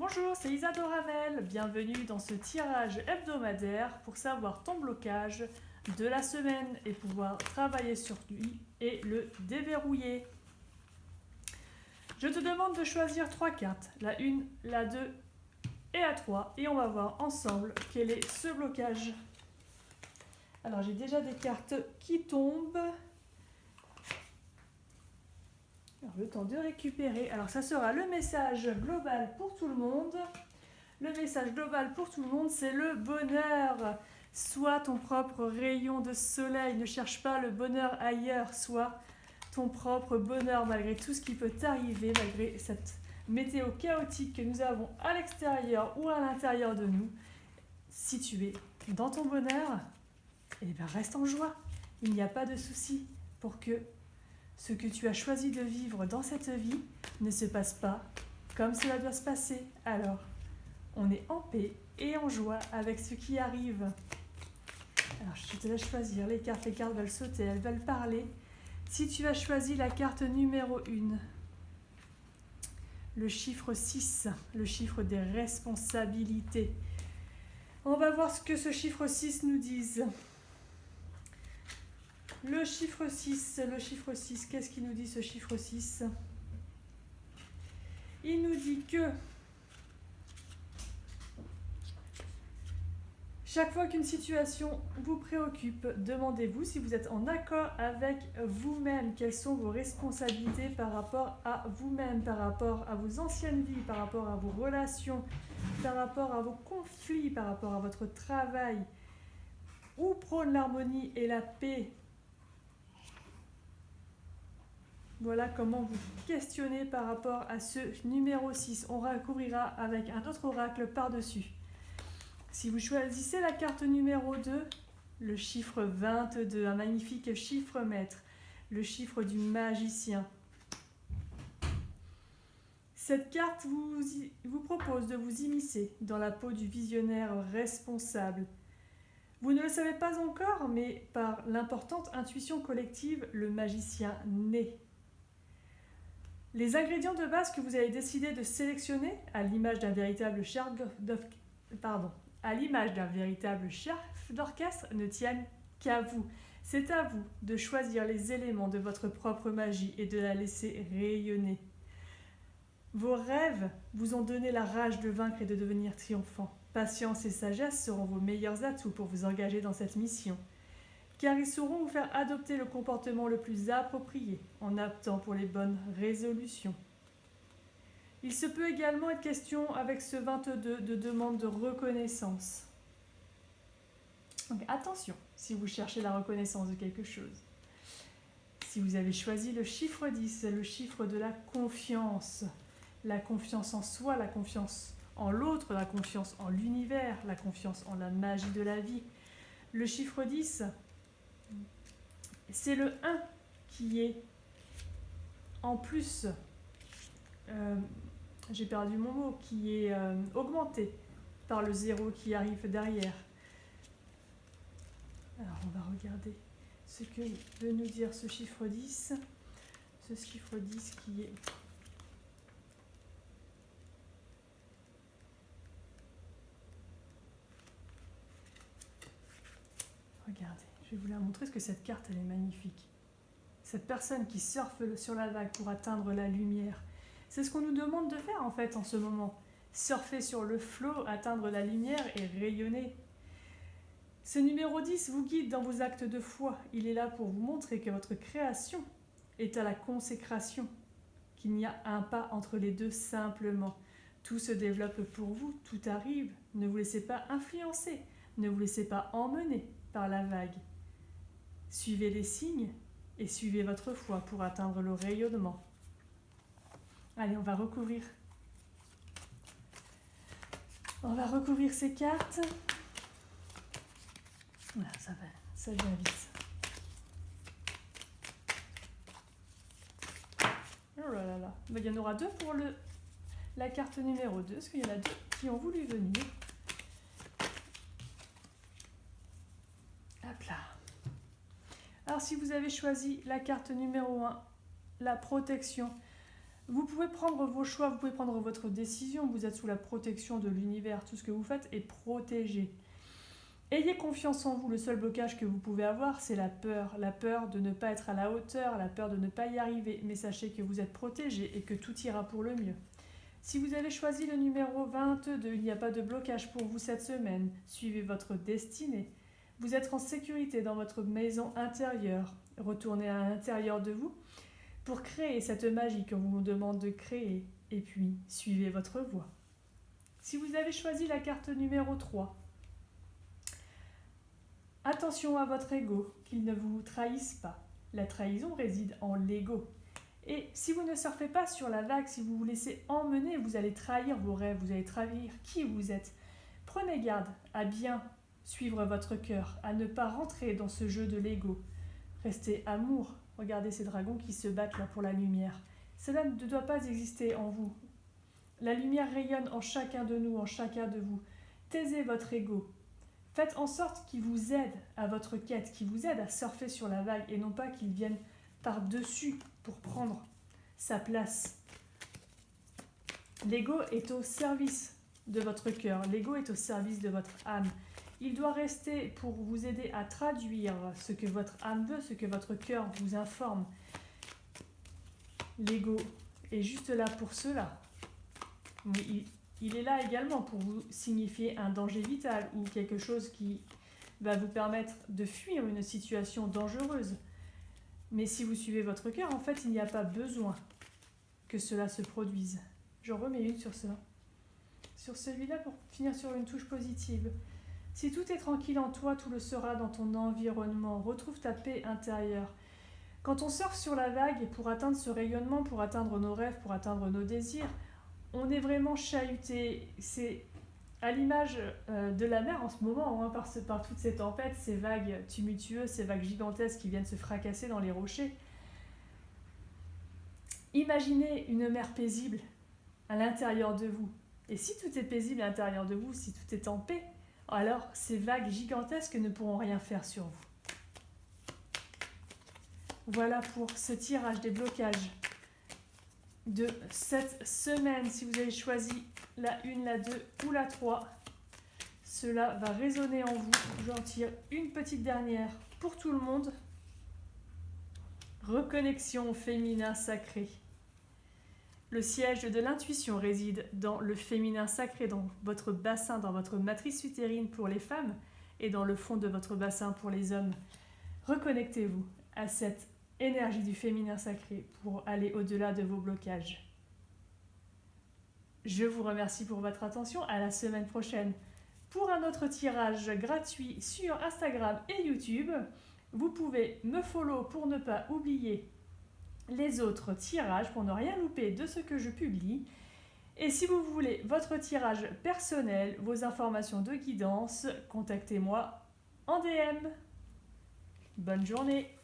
Bonjour, c'est Isadora Ravel. Bienvenue dans ce tirage hebdomadaire pour savoir ton blocage de la semaine et pouvoir travailler sur lui et le déverrouiller. Je te demande de choisir 3 cartes, la 1, la 2 et la 3, et on va voir ensemble quel est ce blocage. Alors j'ai déjà des cartes qui tombent. Alors, le temps de récupérer. Alors ça sera le message global pour tout le monde. Le message global pour tout le monde, c'est le bonheur. Sois ton propre rayon de soleil. Ne cherche pas le bonheur ailleurs. Sois ton propre bonheur malgré tout ce qui peut t'arriver, malgré cette météo chaotique que nous avons à l'extérieur ou à l'intérieur de nous. Si tu es dans ton bonheur, eh bien reste en joie. Il n'y a pas de souci pour que ce que tu as choisi de vivre dans cette vie ne se passe pas comme cela doit se passer. Alors, on est en paix et en joie avec ce qui arrive. Alors, je te laisse choisir les cartes. Les cartes veulent sauter, elles veulent parler. Si tu as choisi la carte numéro 1, le chiffre 6, le chiffre des responsabilités, on va voir ce que ce chiffre 6 nous dit. Le chiffre 6, qu'est-ce qu'il nous dit ce chiffre 6 ? Il nous dit que chaque fois qu'une situation vous préoccupe, demandez-vous si vous êtes en accord avec vous-même. Quelles sont vos responsabilités par rapport à vous-même, par rapport à vos anciennes vies, par rapport à vos relations, par rapport à vos conflits, par rapport à votre travail. Où prône l'harmonie et la paix ? Voilà comment vous questionnez par rapport à ce numéro 6. On recouvrira avec un autre oracle par-dessus. Si vous choisissez la carte numéro 2, le chiffre 22, un magnifique chiffre maître, le chiffre du magicien. Cette carte vous propose de vous immiscer dans la peau du visionnaire responsable. Vous ne le savez pas encore, mais par l'importante intuition collective, le magicien naît. Les ingrédients de base que vous avez décidé de sélectionner, à l'image d'un véritable chef d'orchestre, ne tiennent qu'à vous. C'est à vous de choisir les éléments de votre propre magie et de la laisser rayonner. Vos rêves vous ont donné la rage de vaincre et de devenir triomphant. Patience et sagesse seront vos meilleurs atouts pour vous engager dans cette mission, car ils sauront vous faire adopter le comportement le plus approprié en optant pour les bonnes résolutions. Il se peut également être question avec ce 22 de demande de reconnaissance. Donc attention si vous cherchez la reconnaissance de quelque chose. Si vous avez choisi le chiffre 10, le chiffre de la confiance en soi, la confiance en l'autre, la confiance en l'univers, la confiance en la magie de la vie. Le chiffre 10, c'est le 1 qui est en plus, j'ai perdu mon mot, qui est augmenté par le 0 qui arrive derrière. Alors on va regarder ce que veut nous dire ce chiffre 10. Ce chiffre 10 qui est... Regardez, je vais vous la montrer parce que cette carte elle est magnifique. Cette personne qui surfe sur la vague pour atteindre la lumière. C'est ce qu'on nous demande de faire en fait en ce moment. Surfer sur le flot, atteindre la lumière et rayonner. Ce numéro 10 vous guide dans vos actes de foi. Il est là pour vous montrer que votre création est à la consécration, qu'il n'y a un pas entre les deux simplement. Tout se développe pour vous, tout arrive. Ne vous laissez pas influencer, ne vous laissez pas emmener par la vague. Suivez les signes et suivez votre foi pour atteindre le rayonnement. Allez, on va recouvrir ces cartes. Voilà, ça vient vite. Oh là là là. Il y en aura 2 pour la carte numéro 2, parce qu'il y en a 2 qui ont voulu venir. Hop là. Alors si vous avez choisi la carte numéro 1, la protection, Vous pouvez prendre vos choix, vous pouvez prendre votre décision, vous êtes sous la protection de l'univers, tout ce que vous faites est protégé. Ayez confiance en vous, le seul blocage que vous pouvez avoir, c'est la peur de ne pas être à la hauteur, la peur de ne pas y arriver, mais sachez que vous êtes protégé et que tout ira pour le mieux. Si vous avez choisi le numéro 22, il n'y a pas de blocage pour vous cette semaine, suivez votre destinée. Vous êtes en sécurité dans votre maison intérieure, retournez à l'intérieur de vous pour créer cette magie qu'on vous demande de créer, et puis suivez votre voie. Si vous avez choisi la carte numéro 3, attention à votre ego, qu'il ne vous trahisse pas. La trahison réside en l'ego. Et si vous ne surfez pas sur la vague, si vous vous laissez emmener, vous allez trahir vos rêves, vous allez trahir qui vous êtes. Prenez garde à bien suivre votre cœur, à ne pas rentrer dans ce jeu de l'ego. Restez amour. Regardez ces dragons qui se battent là pour la lumière. Cela ne doit pas exister en vous. La lumière rayonne en chacun de nous, en chacun de vous. Taisez votre ego. Faites en sorte qu'il vous aide à votre quête, qu'il vous aide à surfer sur la vague et non pas qu'il vienne par-dessus pour prendre sa place. L'ego est au service de votre cœur, l'ego est au service de votre âme. Il doit rester pour vous aider à traduire ce que votre âme veut, ce que votre cœur vous informe. L'ego est juste là pour cela. Mais il est là également pour vous signifier un danger vital ou quelque chose qui va vous permettre de fuir une situation dangereuse. Mais si vous suivez votre cœur, en fait, il n'y a pas besoin que cela se produise. J'en remets une sur cela. Sur celui-là pour finir sur une touche positive. Si tout est tranquille en toi, tout le sera dans ton environnement. Retrouve ta paix intérieure. Quand on surfe sur la vague et pour atteindre ce rayonnement, pour atteindre nos rêves, pour atteindre nos désirs, on est vraiment chahuté. C'est à l'image de la mer en ce moment, hein, par toutes ces tempêtes, ces vagues tumultueuses, ces vagues gigantesques qui viennent se fracasser dans les rochers. Imaginez une mer paisible à l'intérieur de vous. Et si tout est paisible à l'intérieur de vous, si tout est en paix, alors ces vagues gigantesques ne pourront rien faire sur vous. Voilà pour ce tirage des blocages de cette semaine. Si vous avez choisi la 1, la 2 ou la 3, cela va résonner en vous. J'en tire une petite dernière pour tout le monde. Reconnexion au féminin sacré. Le siège de l'intuition réside dans le féminin sacré, dans votre bassin, dans votre matrice utérine pour les femmes et dans le fond de votre bassin pour les hommes. Reconnectez-vous à cette énergie du féminin sacré pour aller au-delà de vos blocages. Je vous remercie pour votre attention. À la semaine prochaine pour un autre tirage gratuit sur Instagram et YouTube. Vous pouvez me follow pour ne pas oublier les autres tirages, pour ne rien louper de ce que je publie. Et si vous voulez votre tirage personnel, vos informations de guidance, contactez-moi en DM. Bonne journée!